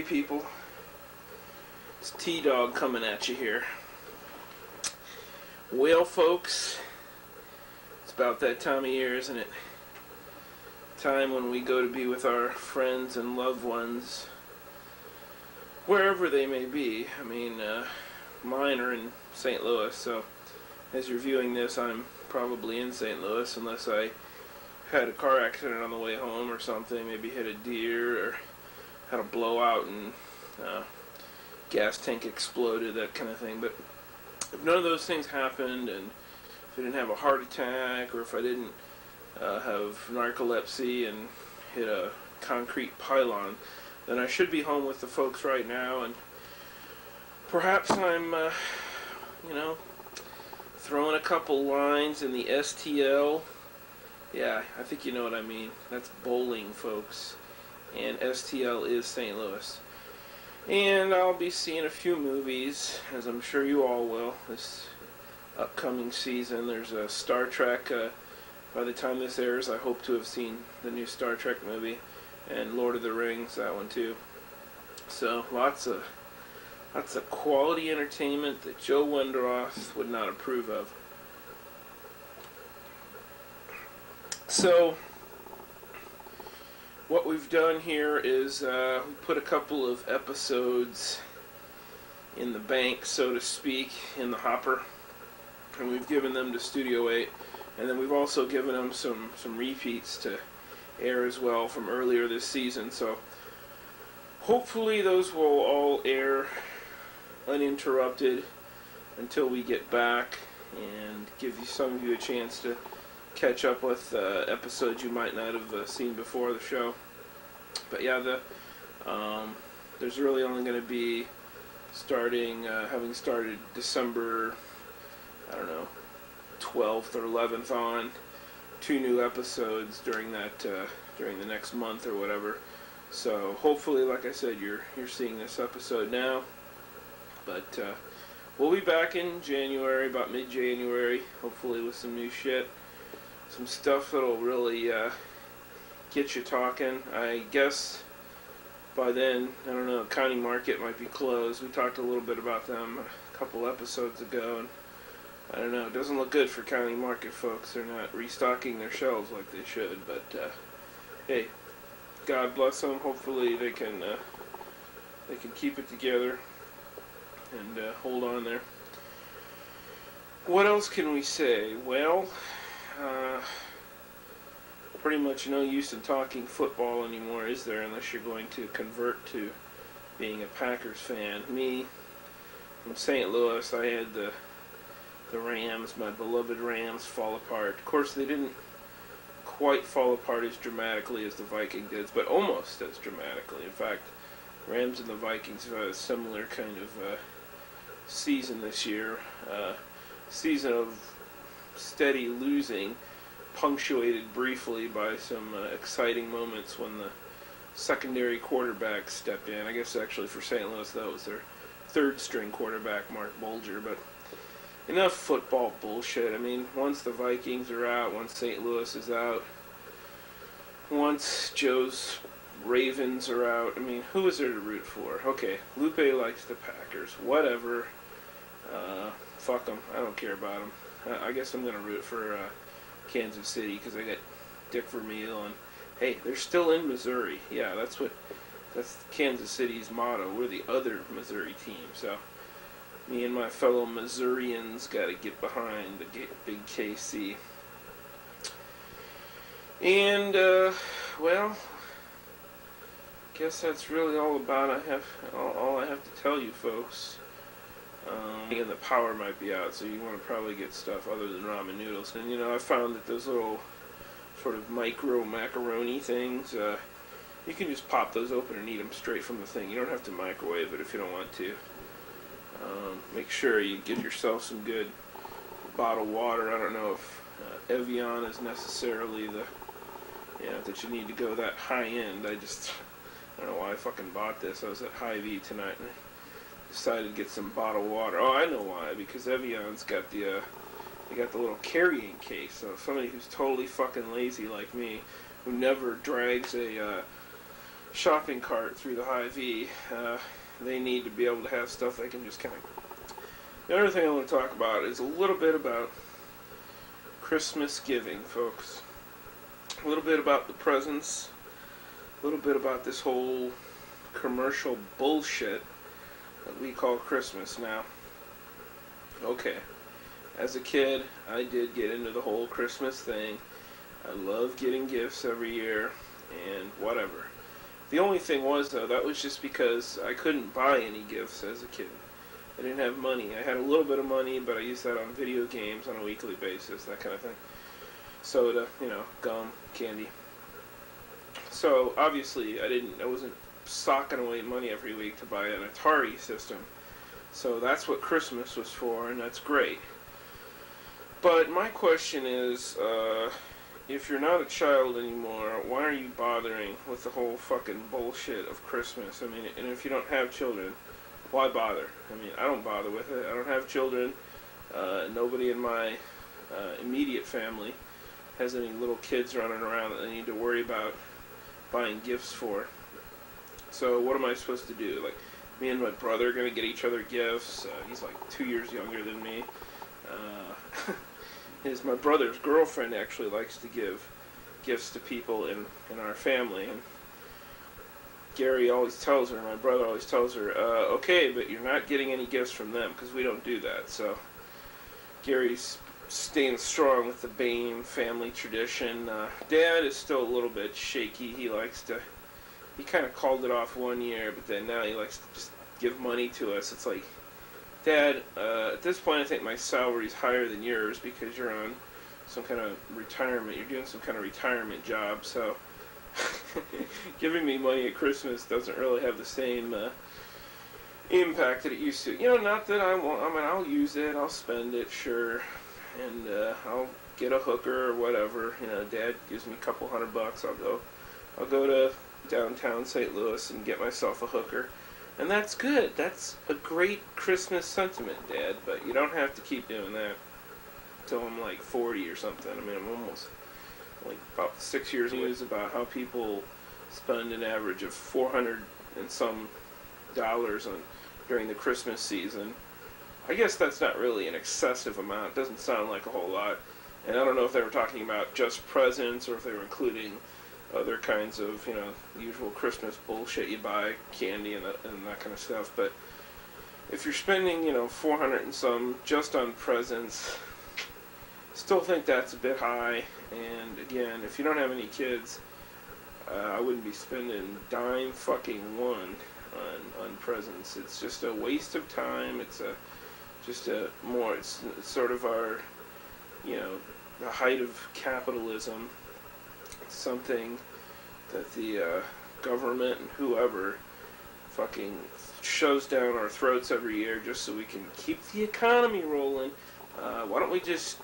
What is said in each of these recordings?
people. It's T-Dog coming at you here. Well, folks, it's about that time of year, isn't it? Time when we go to be with our friends and loved ones, wherever they may be. I mean, mine are in St. Louis, so as you're viewing this, I'm probably in St. Louis, unless I had a car accident on the way home or something, maybe hit a deer or had a blowout and gas tank exploded, that kind of thing. But if none of those things happened, and if I didn't have a heart attack, or if I didn't have narcolepsy and hit a concrete pylon, then I should be home with the folks right now, and perhaps I'm, throwing a couple lines in the STL. Yeah, I think you know what I mean. That's bowling, folks. And STL is St. Louis. And I'll be seeing a few movies, as I'm sure you all will, this upcoming season. There's a Star Trek. By the time this airs, I hope to have seen the new Star Trek movie. And Lord of the Rings, that one too. So, lots of quality entertainment that Joe Wenderoth would not approve of. So, what we've done here is we put a couple of episodes in the bank, so to speak, in the hopper, and we've given them to Studio 8, and then we've also given them some repeats to air as well from earlier this season. So hopefully those will all air uninterrupted until we get back, and give some of you a chance to catch up with episodes you might not have seen before the show. But yeah, there's really only going to be having started December, 12th or 11th on, 2 new episodes during the next month or whatever. So hopefully, like I said, you're seeing this episode now. But we'll be back in January, about mid-January, hopefully with some new shit. Some stuff that'll really get you talking. I guess by then, County Market might be closed. We talked a little bit about them a couple episodes ago, and I don't know, it doesn't look good for County Market folks. They're not restocking their shelves like they should, but hey, God bless them. Hopefully they can keep it together and hold on there. What else can we say? Well, pretty much no use in talking football anymore, is there, unless you're going to convert to being a Packers fan. Me, from St. Louis, I had the Rams, my beloved Rams, fall apart. Of course, they didn't quite fall apart as dramatically as the Vikings did, but almost as dramatically. In fact, Rams and the Vikings have had a similar kind of season this year. Season of steady losing, punctuated briefly by some exciting moments when the secondary quarterback stepped in. I guess actually for St. Louis, that was their third-string quarterback, Mark Bulger. But enough football bullshit. I mean, once the Vikings are out, once St. Louis is out, once Joe's Ravens are out, I mean, who is there to root for? Okay, Lupe likes the Packers. Whatever. Fuck them. I don't care about them. I guess I'm going to root for Kansas City because I got Dick Vermeil, and hey, they're still in Missouri. Yeah, that's Kansas City's motto. We're the other Missouri team. So me and my fellow Missourians got to get behind the big KC. And well, guess that's really all all I have to tell you, folks. And the power might be out, so you want to probably get stuff other than ramen noodles. And I found that those little sort of micro macaroni things, you can just pop those open and eat them straight from the thing. You don't have to microwave it if you don't want to. Make sure you get yourself some good bottled water. I don't know if Evian is necessarily that you need to go that high end. I don't know why I fucking bought this. I was at Hy-Vee tonight and I decided to get some bottled water. Oh, I know why. Because Evian's got the little carrying case. So somebody who's totally fucking lazy like me, who never drags a shopping cart through the Hy-Vee. They need to be able to have stuff they can just kind of... The other thing I want to talk about is a little bit about Christmas giving, folks. A little bit about the presents. A little bit about this whole commercial bullshit that we call Christmas now. Okay. As a kid, I did get into the whole Christmas thing. I love getting gifts every year and whatever. The only thing was, though, that was just because I couldn't buy any gifts as a kid. I didn't have money. I had a little bit of money, but I used that on video games on a weekly basis, that kind of thing. Soda, gum, candy. So, obviously, I wasn't socking away money every week to buy an Atari system. So that's what Christmas was for, and that's great. But my question is, if you're not a child anymore, why are you bothering with the whole fucking bullshit of Christmas? I mean, and if you don't have children, why bother? I mean, I don't bother with it. I don't have children. Nobody in my immediate family has any little kids running around that they need to worry about buying gifts for. So what am I supposed to do? Like, me and my brother are going to get each other gifts. He's like 2 years younger than me. My brother's girlfriend actually likes to give gifts to people in our family. And Gary always tells her, my brother always tells her, okay, but you're not getting any gifts from them because we don't do that. So Gary's staying strong with the Bain family tradition. Dad is still a little bit shaky. He kind of called it off one year, but then now he likes to just give money to us. It's like, Dad, at this point I think my salary's higher than yours because you're on some kind of retirement. You're doing some kind of retirement job, so giving me money at Christmas doesn't really have the same impact that it used to. Not that I won't. I mean, I'll use it. I'll spend it, sure, and I'll get a hooker or whatever. Dad gives me a couple $100. I'll go to downtown St. Louis and get myself a hooker. And that's good. That's a great Christmas sentiment, Dad, but you don't have to keep doing that until I'm like 40 or something. I mean, I'm almost like about 6 years news about how people spend an average of $400 and some dollars during the Christmas season. I guess that's not really an excessive amount. It doesn't sound like a whole lot. And I don't know if they were talking about just presents or if they were including other kinds of, usual Christmas bullshit you buy, candy and that kind of stuff. But if you're spending, $400 and some just on presents, still think that's a bit high. And again, if you don't have any kids, I wouldn't be spending dime fucking one on presents. It's just a waste of time. It's sort of our, the height of capitalism. Something that the government and whoever fucking shoves down our throats every year just so we can keep the economy rolling. Why don't we just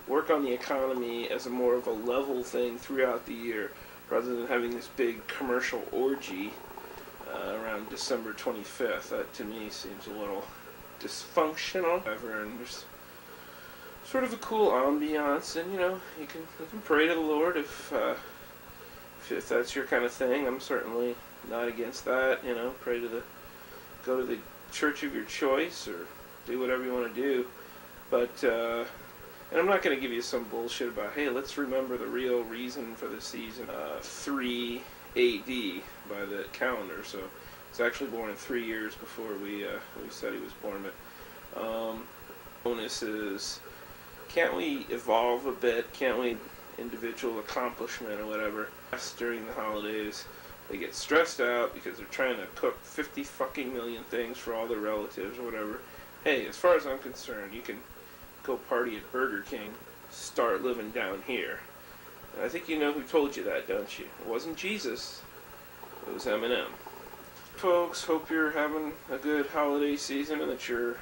work on the economy as a more of a level thing throughout the year rather than having this big commercial orgy around December 25th? That to me seems a little dysfunctional. And there's sort of a cool ambiance, and you can pray to the Lord if that's your kind of thing. I'm certainly not against that. Go to the church of your choice or do whatever you want to do. But and I'm not going to give you some bullshit about, hey, let's remember the real reason for the season. 3 AD by the calendar, so he's actually born in 3 years before we said he was born. But bonus is, can't we evolve a bit? Can't we individual accomplishment or whatever? During the holidays, they get stressed out because they're trying to cook 50 fucking million things for all their relatives or whatever. Hey, as far as I'm concerned, you can go party at Burger King, start living down here. And I think you know who told you that, don't you? It wasn't Jesus. It was Eminem. Folks, hope you're having a good holiday season and that you're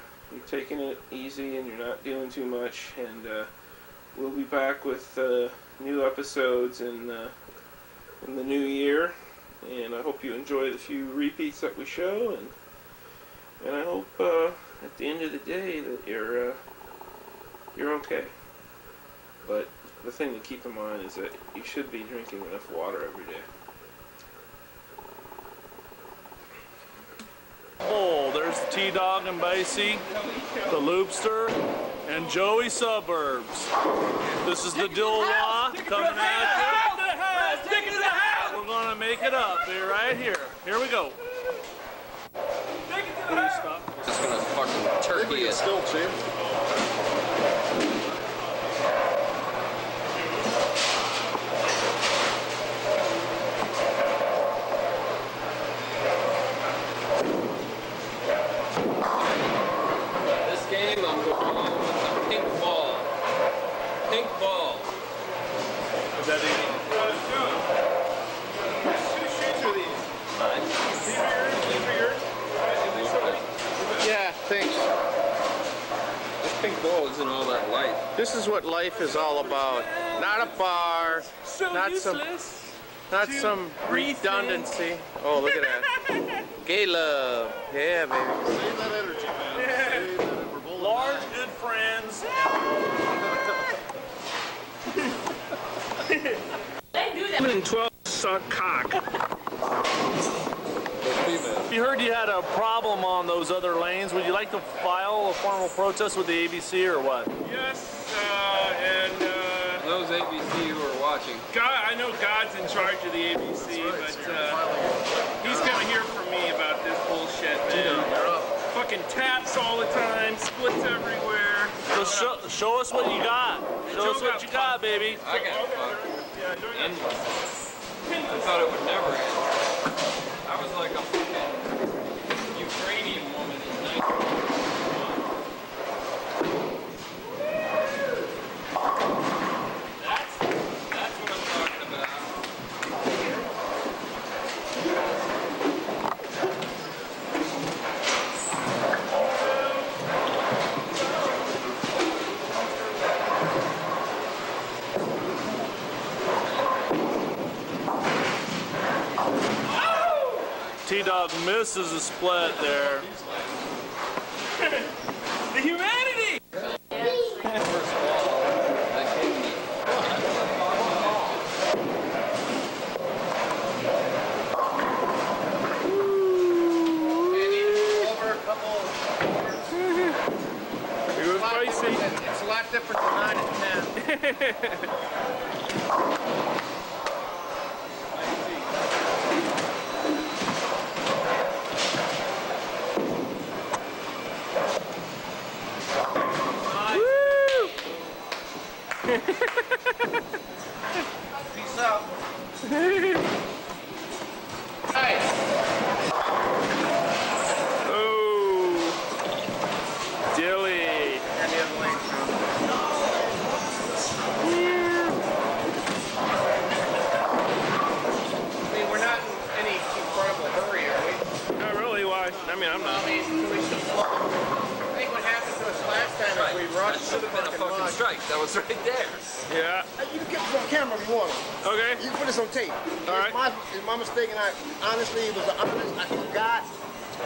taking it easy and you're not doing too much. And we'll be back with new episodes in the new year. And I hope you enjoy the few repeats that we show. And I hope at the end of the day that you're okay. But the thing to keep in mind is that you should be drinking enough water every day. Bowl. There's T-Dog and Basie, the Loopster, and Joey Suburbs. This is the Dilwah coming at you. Stick it to the house. We're gonna make it up here, right here. Here we go. Just gonna fucking turkey it. Still, Jim. This game, I'm going with the pink ball. Pink ball. Is that easy? Yeah, thanks. This pink ball isn't all that light. This is what life is all about. Not a bar, not some redundancy. Oh, look at that. Gay love. Yeah, baby. Save that energy, man. Save that energy. We're both Large, good friends. Women in 12 suck cock. You heard you had a problem on those other lanes. Would you like to file a formal protest with the ABC or what? Yes, Those ABC who are watching. God, I know God's in charge of the ABC, but he's gonna hear from me about this bullshit, man. Fucking taps all the time, splits everywhere. So show us what you got. Show us what you got, baby. I got fucked. I thought it would never end. I was like a fucking Ukrainian woman in 19. That's what I'm talking about. T-Dog misses a split there. The humanity! First ball, they gave me. It was spicy. It's a lot different than 9 and 10. Peace out. Hey. Oh, Dilly. And the other lane. I mean, we're not in any incredible hurry, are we? Not really, why? I mean, I'm not. I mean, we should I think what happened to us last time is we That rushed should the have been a fucking mud. strike. That was right there. Yeah. You can get this on camera if you want. Okay. You can put this on tape. All right. It's my mistake, and I honestly, it was the honest. I forgot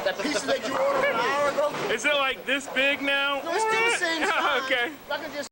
that pieces that you ordered an hour ago. Is it like this big now? No, it's still the same size. Okay. I can just